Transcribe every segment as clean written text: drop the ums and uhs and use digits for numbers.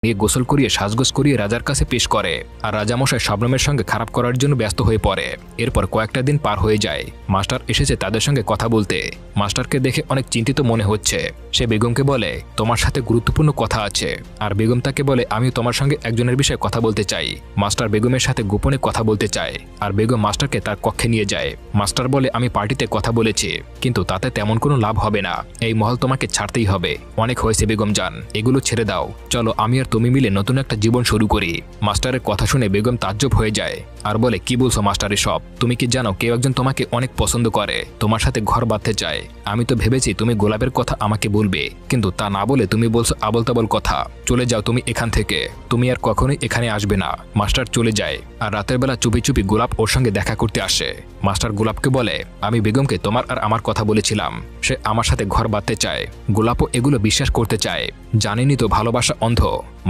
নিয়ে গোসল করিয়ে সাজগোজ করিয়ে রাজার কাছে পেশ করে। আর রাজামশাই শবনমের সঙ্গে খারাপ করার জন্য ব্যস্ত হয়ে পড়ে। এরপর কয়েকটা দিন পার হয়ে যায়। মাস্টার এসেছে তাদের সঙ্গে কথা বলতে। মাস্টারকে দেখে অনেক চিন্তিত মনে হচ্ছে। সে বেগমকে বলে, তোমার সাথে গুরুত্বপূর্ণ কথা আছে। আর বেগম তাকে বলে, আমিও তোমার সঙ্গে একজনের বিষয়ে কথা বলতে চাই। মাস্টার বেগমের সাথে গোপনে কথা বলতে চায়। আর বেগম মাস্টারকে তার কক্ষে নিয়ে যায়। মাস্টার বলে, আমি পার্টিতে কথা বলেছি, কিন্তু তাতে তেমন কোনো লাভ হবে না। এই মহল তোমাকে ছাড়তেই হবে। অনেক হয়েছে বেগম জান, এগুলো ছেড়ে দাও। চলো আমি আর তুমি মিলে নতুন একটা জীবন শুরু করি। মাস্টারের কথা শুনে বেগম তাজ্জব হয়ে যায় আর বলে, কি বলছো মাস্টার এসব? তুমি কি জানো কেউ একজন তোমাকে অনেক পছন্দ করে, তোমার সাথে ঘর বাঁধতে চায়? আমি তো ভেবেছি তুমি গোলাপের কথা আমাকে বলবে, কিন্তু তা না বলে তুমি বলছো আবল তাবল কথা। চলে যাও তুমি এখান থেকে, তুমি আর কখনোই এখানে আসবে না। মাস্টার চলে যায়। আর রাতের বেলা চুপি চুপি গোলাপ ওর সঙ্গে দেখা করতে আসে। মাস্টার গোলাপকে বলে, আমি বেগমকে তোমার আর আমার কথা বলেছিলাম, সে আমার সাথে ঘর বাঁধতে চায়। গোলাপও এগুলো বিশ্বাস করতে চায়। জানেনি তো ভালোবাসা অন্ধ।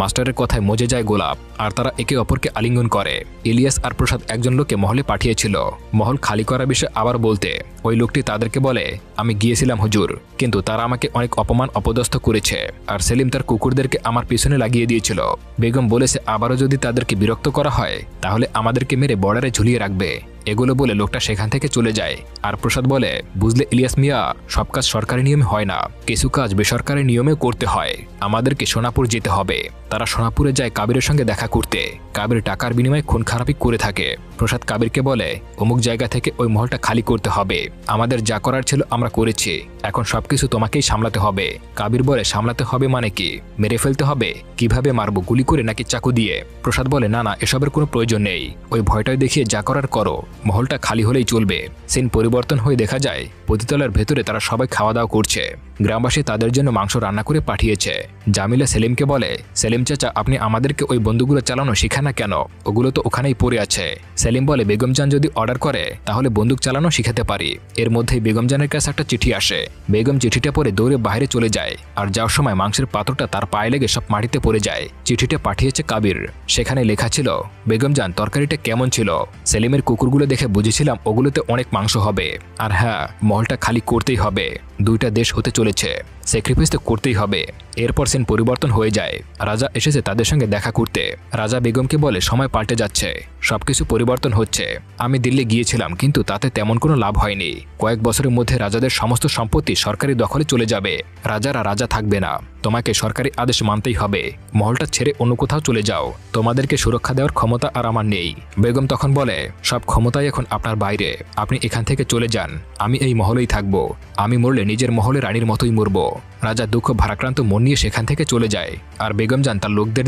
মাস্টারের কথায় মজে যায় গোলাপ, আর তারা একে অপরকে আলিঙ্গন করে। ইলিয়াস আর প্রসাদ একজন লোককে মহলে পাঠিয়েছিল মহল খালি করার বিষয়ে আবার বলতে। ওই লোকটি তাদেরকে বলে, আমি গিয়েছিলাম হুজুর, কিন্তু তারা আমাকে অনেক অপমান অপদস্থ করেছে। আর সেলিম তার কুকুরদেরকে আমার পিছনে লাগিয়ে দিয়েছিল। বেগম বলেছে আবারও যদি তাদেরকে বিরক্ত করা হয় তাহলে আমাদেরকে মেরে বর্ডারে ঝুলিয়ে রাখবে। এগুলো বলে লোকটা সেখান থেকে চলে যায়। আর প্রসাদ বলে, বুঝলে ইলিয়াস মিয়া, সব কাজ সরকারি নিয়মে হয় না, কিছু কাজ বেসরকারি নিয়মেও করতে হয়। আমাদেরকে সোনাপুর যেতে হবে। তারা সোনাপুরে যায় কাবিরের সঙ্গে দেখা করতে। কাবির টাকার বিনিময়ে খুন খারাপি করে থাকে। প্রসাদ কাবিরকে বলে, অমুক জায়গা থেকে ওই মহলটা খালি করতে হবে। আমাদের যা করার ছিল আমরা করেছি, এখন সবকিছু তোমাকেই সামলাতে হবে। কাবির বলে, সামলাতে হবে মানে কি? মেরে ফেলতে হবে? কিভাবে মারবো, গুলি করে নাকি চাকু দিয়ে? প্রসাদ বলে, না না, এসবের কোনো প্রয়োজন নেই। ওই ভয়টাই দেখিয়ে যা করার করো, মহলটা খালি হলেই চলবে। সিন পরিবর্তন হয়ে দেখা যায় পতিতলার ভেতরে তারা সবাই খাওয়া দাওয়া করছে। গ্রামবাসী তাদের জন্য মাংস রান্না করে পাঠিয়েছে। জামিলা সেলিমকে বলে, সেলিম চাচা, আপনি আমাদেরকে ওই বন্দুকগুলো চালানো শিখান না কেন? ওগুলো তো ওখানেই পড়ে আছে। সেলিম বলে, বেগম জান যদি অর্ডার করে তাহলে বন্দুক চালানো শিখাতে পারি। এর মধ্যেই বেগম জানের কাছে একটা চিঠি আসে। বেগম চিঠিটা পড়ে দৌড়ে বাইরে চলে যায়। আর যাওয়ার সময় মাংসের পাত্রটা তার পায়ে লেগে সব মাটিতে পড়ে যায়। চিঠিটা পাঠিয়েছে কাবির। সেখানে লেখা ছিল, বেগম জান, তরকারিটা কেমন ছিল? সেলিমের কুকুরগুলো দেখে বুঝেছিলাম ওগুলোতে অনেক মাংস হবে। আর হ্যাঁ, মহলটা খালি করতেই হবে। দুইটা দেশ হতে চলেছে, স্যাক্রিফাইস তো করতেই হবে। এরপর সিন পরিবর্তন হয়ে যায়। রাজা এসেছে তাদের সঙ্গে দেখা করতে। রাজা বেগমকে বলে, সময় পাল্টে যাচ্ছে, সবকিছু পরিবর্তন হচ্ছে। আমি দিল্লি গিয়েছিলাম, কিন্তু তাতে তেমন কোনো লাভ হয়নি। কয়েক বছরের মধ্যে রাজাদের সমস্ত সম্পত্তি সরকারি দখলে চলে যাবে। রাজারা রাজা থাকবে না। তোমাকে সরকারি আদেশ মানতেই হবে। মহলটা ছেড়ে অন্য কোথাও চলে যাও। তোমাদেরকে সুরক্ষা দেওয়ার ক্ষমতা আর আমার নেই। বেগম তখন বলে, সব ক্ষমতাই এখন আপনার বাইরে, আপনি এখান থেকে চলে যান। আমি এই মহলেই থাকবো। আমি মরলে নিজের মহলে রানীর মতোই মরবো। রাজা দুঃখ ভারাক্রান্ত মন নিয়ে সেখান থেকে চলে যায়। আর বেগম জান তার লোকদের